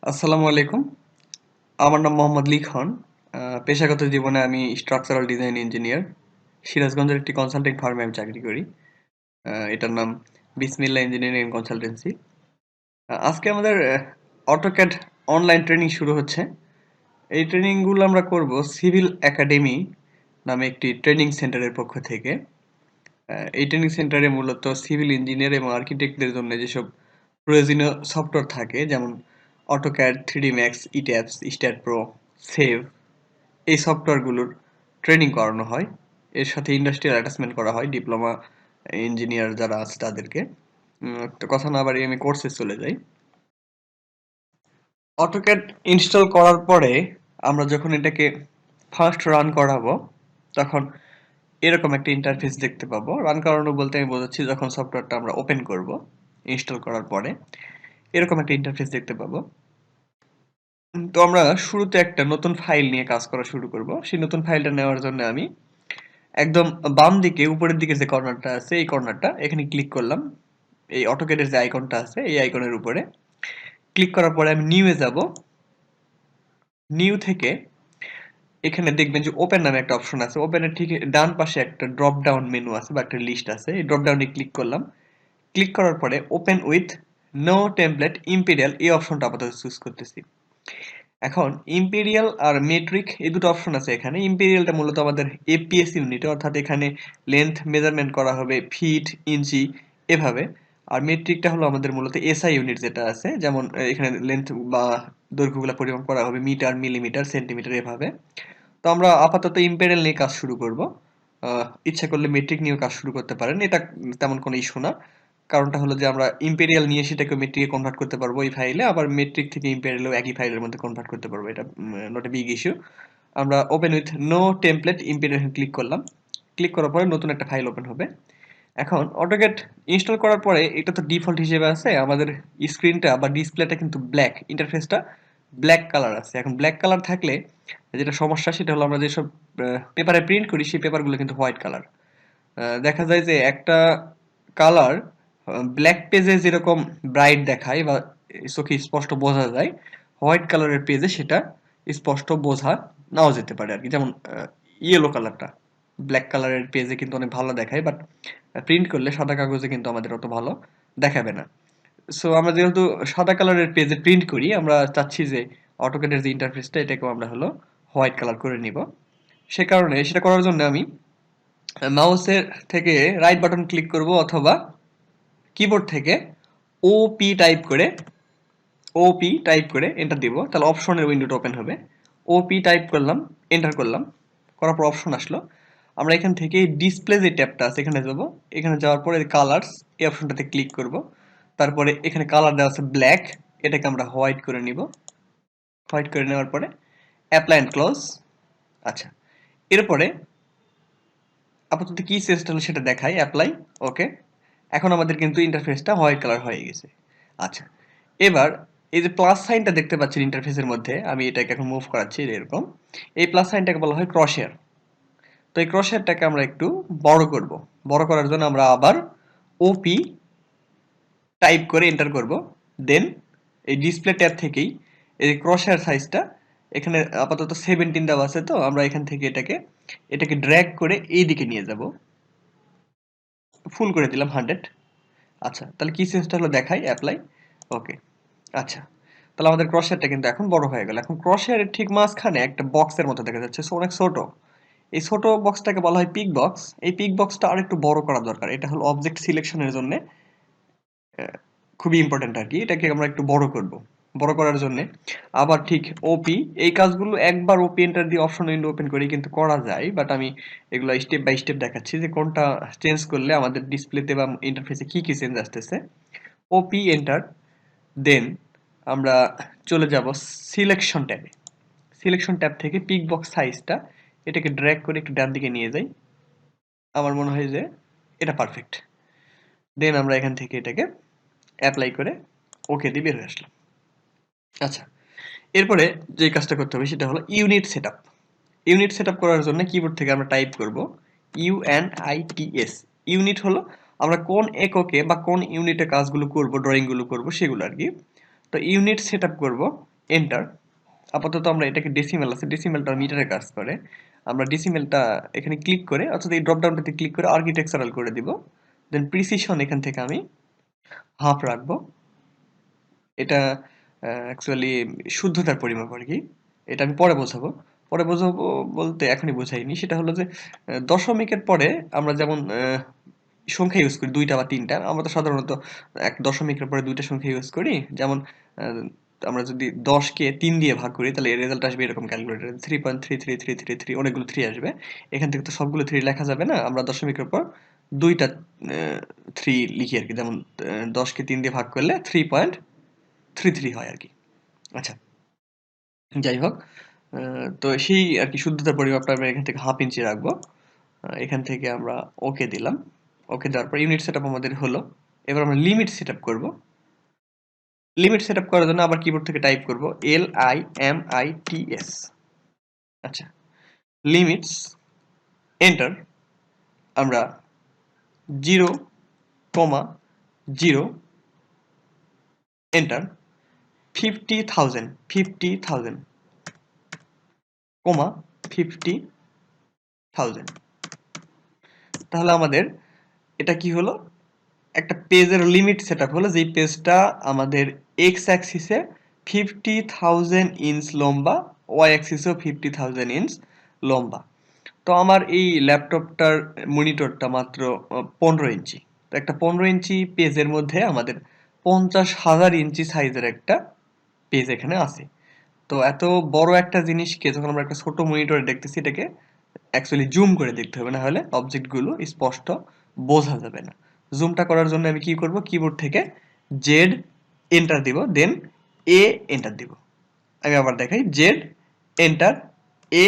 আসসালামু আলাইকুম। আমার নাম মোহাম্মদ লিখন। পেশাগত জীবনে আমি স্ট্রাকচারাল ডিজাইন ইঞ্জিনিয়ার। সিরাজগঞ্জের একটি কনসাল্টিং ফার্মে আমি চাকরি করি। এটার নাম বিসমিল্লাহ ইঞ্জিনিয়ারিং অ্যান্ড কনসালটেন্সি। আজকে আমাদের অটোক্যাড অনলাইন ট্রেনিং শুরু হচ্ছে। এই ট্রেনিংগুলো আমরা করব সিভিল একাডেমি নামে একটি ট্রেনিং সেন্টারের পক্ষ থেকে। এই ট্রেনিং সেন্টারে মূলত সিভিল ইঞ্জিনিয়ার এবং আর্কিটেক্টদের জন্য যেসব প্রয়োজনীয় সফটওয়্যার থাকে, যেমন AutoCAD, 3D max, ইট্যাপস, stat pro, save, এই সফটওয়্যারগুলোর ট্রেনিং করানো হয়। এর সাথে ইন্ডাস্ট্রিয়াল অ্যাটাচমেন্ট করা হয় ডিপ্লোমা ইঞ্জিনিয়ার যারা আছে তাদেরকে। তো কথা না বাড়িয়ে আমি কোর্সে চলে যাই। অটোক্যাড ইনস্টল করার পরে আমরা যখন এটাকে ফার্স্ট রান করাবো, তখন এরকম একটা ইন্টারফেস দেখতে পাবো। রান করানো বলতে আমি বোঝাচ্ছি যখন সফটওয়্যারটা আমরা ওপেন করব ইনস্টল করার পরে এরকম একটা ইন্টারফেস দেখতে পাবো। তো আমরা শুরুতে একটা নতুন ফাইল নিয়ে কাজ করা শুরু করব। সেই নতুন ফাইলটা নেওয়ার জন্য আমি একদম বাম দিকে উপরের দিকে যে কর্নারটা আছে এই কর্নারটা এখানে ক্লিক করলাম। এই অটোক্যাডের যে আইকনটা আছে এই আইকনের উপরে ক্লিক করার পরে আমি নিউ এ যাব। নিউ থেকে এখানে দেখবেন যে ওপেন নামে একটা অপশন আছে। ওপেনের ঠিক ডান পাশে একটা ড্রপ ডাউন মেনু আছে বা একটা লিস্ট আছে। এই ড্রপ ডাউনে ক্লিক করলাম। ক্লিক করার পরে open with no template imperial এই অপশনটা আপাতত চুজ করতেছি। এখন ইম্পেরিয়াল আর মেট্রিক এই দুটো অপশন আছে এখানে। ইম্পেরিয়ালটা মূলত আমাদের এপিএস ইউনিটে, অর্থাৎ এখানে লেন্থ মেজারমেন্ট করা হবে ফিট, ইঞ্চি এভাবে। আর মেট্রিকটা হলো আমাদের মূলত এসআই ইউনিট যেটা আছে, যেমন এখানে লেন্থ বা দৈর্ঘ্যগুলো পরিমাপ করা হবে মিটার, মিলিমিটার, সেন্টিমিটার এভাবে। তো আমরা আপাতত ইম্পেরিয়াল নিয়ে কাজ শুরু করব। ইচ্ছা করলে মেট্রিক নিয়েও কাজ শুরু করতে পারেন, এটা তেমন কোনো ইস্যু না। কারণটা হলো যে আমরা ইম্পেরিয়াল নিয়ে সেটাকে মেট্রিকে কনভার্ট করতে পারবো এই ফাইলে, আবার মেট্রিক থেকে ইম্পেরিয়ালও একই ফাইলের মধ্যে কনভার্ট করতে পারবো। এটা নট এ বিগ ইস্যু। আমরা open with no template imperial click করলাম। ক্লিক করার পরে নতুন একটা ফাইল ওপেন হবে। এখন অটোক্যাড ইনস্টল করার পরে এটা তো ডিফল্ট হিসেবে আছে, আমাদের স্ক্রিনটা বা ডিসপ্লেটা কিন্তু ব্ল্যাক, ইন্টারফেসটা ব্ল্যাক কালার আছে। এখন ব্ল্যাক কালার থাকলে যেটা সমস্যা সেটা হলো আমরা যেসব পেপারে প্রিন্ট করি সেই পেপারগুলো কিন্তু হোয়াইট কালার। দেখা যায় যে একটা কালার ব্ল্যাক পেজে যেরকম ব্রাইট দেখায় বা চোখে স্পষ্ট বোঝা যায়, হোয়াইট কালারের পেজে সেটা স্পষ্ট বোঝা নাও যেতে পারে আর কি। যেমন ইয়েলো কালারটা ব্ল্যাক কালারের পেজে কিন্তু অনেক ভালো দেখায়, বাট প্রিন্ট করলে সাদা কাগজে কিন্তু আমাদের অত ভালো দেখাবে না। সো আমরা যেহেতু সাদা কালারের পেজে প্রিন্ট করি, আমরা চাচ্ছি যে অটোক্যাডের যে ইন্টারফেসটা এটাকেও আমরা হলো হোয়াইট কালার করে নিব। সে কারণে সেটা করার জন্য আমি মাউসের থেকে রাইট বাটন ক্লিক করব, অথবা কিবোর্ড থেকে ওপি টাইপ করে এন্টার দিব। তাহলে অপশনের উইন্ডোটা ওপেন হবে। ওপি টাইপ করলাম, এন্টার করলাম, করার পর অপশন আসলো। আমরা এখান থেকে ডিসপ্লে যে ট্যাবটা আছে এখানে যাব। এখানে যাওয়ার পরে কালারস এই অপশনটাতে ক্লিক করব। তারপরে এখানে কালার দেওয়া আছে ব্ল্যাক, এটাকে আমরা হোয়াইট করে নিব। হোয়াইট করে নেওয়ার পরে অ্যাপ্লাই এন্ড ক্লোজ। আচ্ছা, এরপরে আপাতত কি চেঞ্জটা হলো সেটা দেখাই। অ্যাপ্লাই, ওকে। এখন আমাদের কিন্তু ইন্টারফেসটা হোয়াইট কালার হয়ে গেছে। আচ্ছা, এবার এই যে প্লাস সাইনটা দেখতে পাচ্ছেন ইন্টারফেসের মধ্যে, আমি এটাকে এখন মুভ করাচ্ছি এরকম। এই প্লাস সাইনটাকে বলা হয় ক্রসহেয়ার। তো এই ক্রসহেয়ারটাকে আমরা একটু বড় করব। বড় করার জন্য আমরা আবার ওপি টাইপ করে এন্টার করব। দেন এই ডিসপ্লে ট্যাব থেকেই এই ক্রসহেয়ার সাইজটা এখানে আপাতত 17 দেওয়া আছে, তো আমরা এখান থেকে এটাকে ড্র্যাগ করে এই দিকে নিয়ে যাব। ফুল করে দিলাম 100। আচ্ছা, তাহলে কি চেঞ্জটা হলো দেখাই। অ্যাপ্লাই, ওকে। আচ্ছা, তাহলে আমাদের ক্রসহেয়ারটা কিন্তু এখন বড় হয়ে গেল। এখন ক্রসহেয়ারের ঠিক মাঝখানে একটা বক্সের মতো দেখা যাচ্ছে, অনেক ছোট। এই ছোট বক্সটাকে বলা হয় পিক বক্স। এই পিক বক্সটা আরেকটু বড় করা দরকার। এটা হলো অবজেক্ট সিলেকশনের জন্য খুবই ইম্পর্টেন্ট আর কি। এটাকে আমরা একটু বড় করব। বড় করার জন্য আবার ঠিক ওপি, এই কাজগুলো একবার ওপি এন্টার দিয়ে অপশন উইন্ডো ওপেন করে কিন্তু করা যায়, বাট আমি এগুলো স্টেপ বাই স্টেপ দেখাচ্ছি যে কোনটা চেঞ্জ করলে আমাদের ডিসপ্লেতে বা ইন্টারফেসে কি কি চেঞ্জ আসতেছে। ওপি এন্টার, দেন আমরা চলে যাব সিলেকশন ট্যাবে। সিলেকশন ট্যাব থেকে পিক বক্স সাইজটা এটাকে ড্র্যাগ করে একটু ডান দিকে নিয়ে যাই। আমার মনে হয় যে এটা পারফেক্ট। দেন আমরা এখান থেকে এটাকে অ্যাপ্লাই করে ওকে দিয়ে বের হয়ে আসলাম। আচ্ছা, এরপরে যে কাজটা করতে হবে সেটা হলো ইউনিট সেটআপ। ইউনিট সেটআপ করার জন্য কিবোর্ড থেকে আমরা টাইপ করব ইউএনআইটিএস। ইউনিট হলো আমরা কোন এককে বা কোন ইউনিটে কাজগুলো করব, ড্রয়িংগুলো করব সেগুলো আর কি। তো ইউনিট সেটআপ করব এন্টার। আপাতত আমরা এটাকে ডেসিমেল আছে, ডেসিমেলটা মিটারে কাজ করে। আমরা ডেসিমেলটা এখানে ক্লিক করে অর্থাৎ এই ড্রপ ডাউনটাতে ক্লিক করে আর্কিটেকচারাল করে দিব। দেন প্রিসিশন এখান থেকে আমি হাফ রাখবো। এটা অ্যাকচুয়ালি শুদ্ধতার পরিমাপ আর কি। এটা আমি পরে বোঝাবো। পরে বোঝাবো বলতে এখনই বোঝাইনি। সেটা হলো যে দশমিকের পরে আমরা যেমন সংখ্যা ইউজ করি ২টা বা ৩টা। আমরা তো সাধারণত এক দশমিকের পরে ২টা সংখ্যা ইউজ করি। যেমন আহ, আমরা যদি ১০কে ৩ দিয়ে ভাগ করি তাহলে এর রেজাল্ট আসবে এরকম ক্যালকুলেটর 3.33333 অনেকগুলো 3 আসবে। এখান থেকে তো সবগুলো 3 লেখা যাবে না। আমরা দশমিকের পর ২টা 3 লিখি আর কি। যেমন ১০কে ৩ দিয়ে ভাগ করলে 3.33 হয় আর কি। আচ্ছা, যাই হোক, তো সেই আর কি শুদ্ধতার পরিমাপটা আমরা এখান থেকে হাফ ইঞ্চি রাখবো। এখান থেকে আমরা ওকে দিলাম। ওকে দেওয়ার পর ইউনিট সেটআপ আমাদের হলো। এবার আমরা লিমিট সেটআপ করব। লিমিট সেটআপ করার জন্য আবার কিবোর্ড থেকে টাইপ করব LIMITS। আচ্ছা, লিমিটস এন্টার। আমরা 0,0 এন্টার 50,000 কমা 50,000। তাহলে আমাদের এটা কি হলো, একটা পেজের লিমিট সেটআপ হলো, যেই পেজটা আমাদের এক্স অ্যাক্সিসে 50,000 ইঞ্চ লম্বা, ওয়াই অ্যাক্সিসেও 50,000 ইঞ্চ লম্বা। তো আমার এই ল্যাপটপটার মনিটরটা মাত্র 15 ইঞ্চি। তো একটা 15 ইঞ্চি পেজের মধ্যে আমাদের 50,000 ইঞ্চি সাইজের একটা পেজ এখানে আছে। তো এত বড় একটা জিনিসকে যখন আমরা একটা ছোট মনিটরে দেখতেছি, এটাকে অ্যাকচুয়ালি জুম করে দেখতে হবে, না হলে অবজেক্টগুলো স্পষ্ট বোঝা যাবে না। জুমটা করার জন্য আমি কি করব, কিবোর্ড থেকে জেড এন্টার দিব, দেন এ এন্টার দিব। আমি আবার দেখাই, জেড এন্টার এ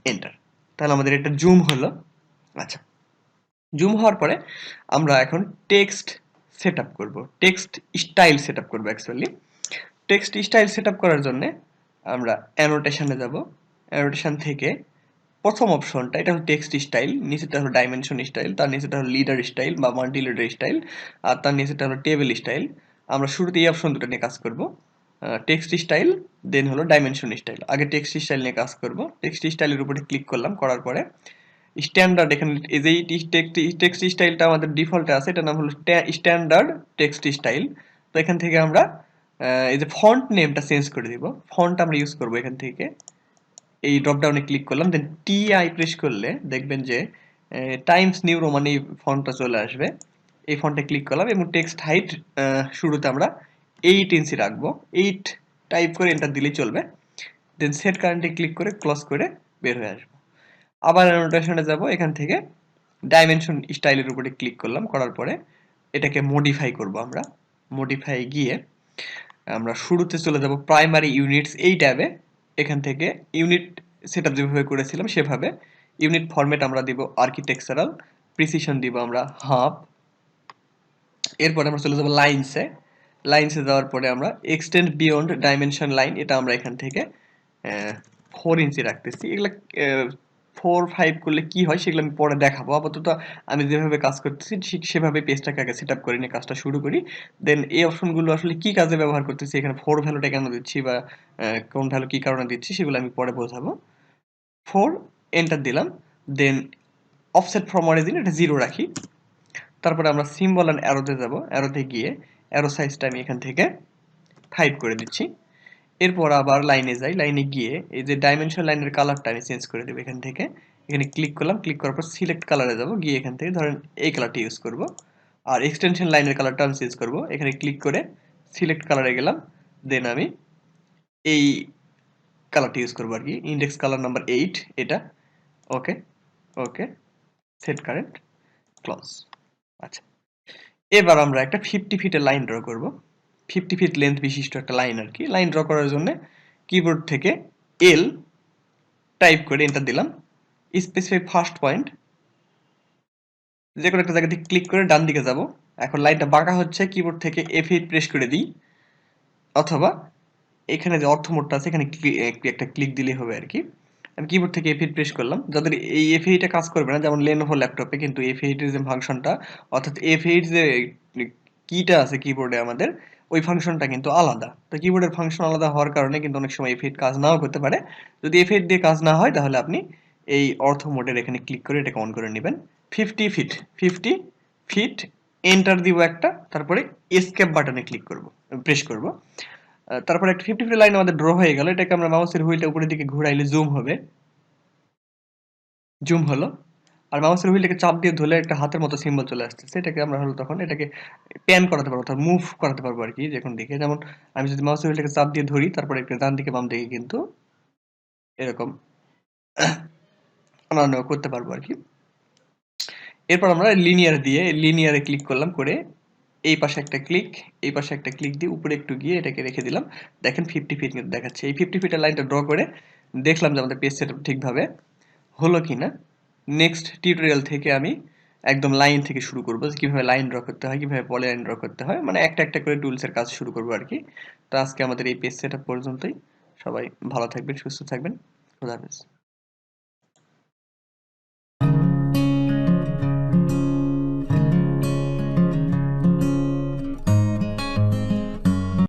এন্টার। তাহলে আমাদের এটা জুম হলো। আচ্ছা, জুম হওয়ার পরে আমরা এখন টেক্সট সেটআপ করব, টেক্সট স্টাইল সেটআপ করব। অ্যাকচুয়ালি টেক্সট স্টাইল সেটআপ করার জন্য আমরা অ্যানোটেশনে যাব। অ্যানোটেশন থেকে প্রথম অপশনটা, এটা হলো টেক্সট স্টাইল, নিচেটা হলো ডাইমেনশন স্টাইল, তার নিচেটা হলো লিডার স্টাইল বা মাল্টি লিডার স্টাইল, আর তার নিচেটা হলো টেবিল স্টাইল। আমরা শুরুতে এই অপশন দুটো নিয়ে কাজ করব, টেক্সট স্টাইল, দেন হলো ডাইমেনশন স্টাইল। আগে টেক্সট স্টাইল নিয়ে কাজ করব। টেক্সট স্টাইলের উপরে ক্লিক করলাম, করার পরে স্ট্যান্ডার্ড, এখানে এই যে টেক্সট স্টাইলটা আমাদের ডিফল্টে আছে, এটার নাম হলো স্ট্যান্ডার্ড টেক্সট স্টাইল। তো এখান থেকে আমরা এই যে ফন্ট নেমটা চেঞ্জ করে দিব। ফন্ট আমরা ইউজ করব এখান থেকে, এই ড্রপ ডাউনে ক্লিক করলাম, দেন TI প্রেস করলে দেখবেন যে টাইমস নিউ রোমান এই ফন্টটা চলে আসবে। এই ফন্টে ক্লিক করলাম এবং টেক্সট হাইট শুরুতে আমরা 8 ইঞ্চি রাখবো। 8 টাইপ করে এন্টার দিলেই চলবে। দেন সেট কারেন্টে ক্লিক করে ক্লোজ করে বের হয়ে আসবো। আবার অ্যানোটেশনে যাব, এখান থেকে ডাইমেনশন স্টাইলের উপরে ক্লিক করলাম, করার পরে এটাকে মডিফাই করব। আমরা মডিফাই গিয়ে আমরা শুরুতে চলে যাব প্রাইমারি ইউনিটস এই ট্যাবে। এখান থেকে ইউনিট সেটআপ যেভাবে করেছিলাম সেভাবে ইউনিট ফরম্যাট আমরা দিব আর্কিটেকচারাল, প্রিসিশন দিব আমরা হাফ। এরপরে আমরা চলে যাব লাইনসে। লাইনসে যাওয়ার পরে আমরা এক্সটেন্ড বিয়ন্ড ডাইমেনশন লাইন, এটা আমরা এখান থেকে 4 ইঞ্চি রাখতেছি। এগুলো 4-5 করলে কি হয় সেগুলো আমি পরে দেখাবো। আপাতত আমি যেভাবে কাজ করতেছি ঠিক সেভাবে পেজটাকে আগে সেট আপ করে নিয়ে কাজটা শুরু করি। দেন এই অপশনগুলো আসলে কি কাজে ব্যবহার করতেছি, এখানে 4 ভ্যালুটা কেন দিচ্ছি বা কোন ভ্যালু কি কারণে দিচ্ছি সেগুলো আমি পরে বোঝাবো। 4 এন্টার দিলাম, দেন অফসেট ফ্রম অরিজিন এটা 0 রাখি। তারপরে আমরা সিম্বল অ্যান্ড অ্যারোতে যাব। অ্যারোতে গিয়ে অ্যারো সাইজটা আমি এখান থেকে 5 করে দিচ্ছি। এরপর আবার লাইনে যাই, লাইনে গিয়ে এই যে ডাইমেনশন লাইনের কালারটা আমি চেঞ্জ করে দেবো এখান থেকে। এখানে ক্লিক করলাম, ক্লিক করার পর সিলেক্ট কালারে যাব, গিয়ে এখান থেকে ধরেন এই কালারটা ইউজ করব। আর এক্সটেনশন লাইনের কালারটা আমি চেঞ্জ করব। এখানে ক্লিক করে সিলেক্ট কালারে গেলাম, দেন আমি এই কালারটা ইউজ করবো আর কি, ইন্ডেক্স কালার নাম্বার 8 এটা। ওকে, ওকে, সেট কারেন্ট, ক্লোজ। আচ্ছা, এবার আমরা একটা 50 ফিটের লাইন ড্র করব। 50 ফিট লেন্থ বিশিষ্ট একটা লাইন আর কি। লাইন ড্র করার জন্য কিবোর্ড থেকে এল টাইপ করে এন্টার দিলাম, স্পেসিফাই ফার্স্ট পয়েন্ট, যে কোনো একটা জায়গাতে ক্লিক করে ডান দিকে যাব। এখন লাইনটা বাঁকা হচ্ছে, কিবোর্ড থেকে F8 প্রেস করে দিই, অথবা এখানে যে অর্থ মোডটা আছে এখানে একটা ক্লিক দিলেই হবে আর কি। আমি কিবোর্ড থেকে F8 প্রেস করলাম। যাদের এই F8 কাজ করবে না, যেমন লেনোভো ল্যাপটপে, কিন্তু F8 এর যে ফাংশনটা অর্থাৎ F8 যে কিটা আছে কিবোর্ডে আমাদের, ওই ফাংশনটা কিন্তু আলাদা। তো কিবোর্ডের ফাংশন আলাদা হওয়ার কারণে কিন্তু অনেক সময় F8 কাজ নাও করতে পারে। যদি F8 দিয়ে কাজ না হয় তাহলে আপনি এই অর্থ মোডের এখানে ক্লিক করে এটাকে অন করে নেবেন। 50 ফিট 50 ফিট এন্টার দিব একটা, তারপরে এসকেপ বাটনে ক্লিক করব, প্রেস করব। তারপরে একটা 50 ফিট লাইন আমাদের ড্র হয়ে গেল। এটাকে আমরা মাউসের হুইলটা উপরের দিকে ঘুরাইলে জুম হবে, জুম হলো। আর মাউসের হুইলটাকে চাপ দিয়ে ধরলে একটা হাতের মতো সিম্বল চলে আসতেছে। এটাকে আমরা হলো তখন এটাকে প্যান করাতে পারবো, অর্থাৎ মুভ করাতে পারবো আর কি যখন দিকে। যেমন আমি যদি মাউসের হুইলটাকে চাপ দিয়ে ধরি, তারপরে একটা ডান দিকে বাম দিকে কিন্তু এরকম আমরা করতে পারবো আর কি। এরপর আমরা লিনিয়ার দিয়ে লিনিয়ারে ক্লিক করলাম, করে এই পাশে একটা ক্লিক, এই পাশে একটা ক্লিক দিয়ে উপরে একটু গিয়ে এটাকে রেখে দিলাম। দেখেন 50 ফিট কিন্তু দেখাচ্ছে। এই 50 ফিটের লাইনটা ড্র করে দেখলাম যে আমাদের পেজ সেটআপ ঠিকভাবে হলো কিনা। নেক্সট টিউটোরিয়াল থেকে আমি একদম লাইন থেকে শুরু করবো, যে কিভাবে লাইন ড্র করতে হয়, কিভাবে পলিলাইন ড্র করতে হয়, মানে একটা একটা করে টুলসের কাজ শুরু করবো আর কি। তো আজকে আমাদের এই পেজ সেটআপ পর্যন্তই। সবাই ভালো থাকবেন, সুস্থ থাকবেন। খোদা হাফেজ।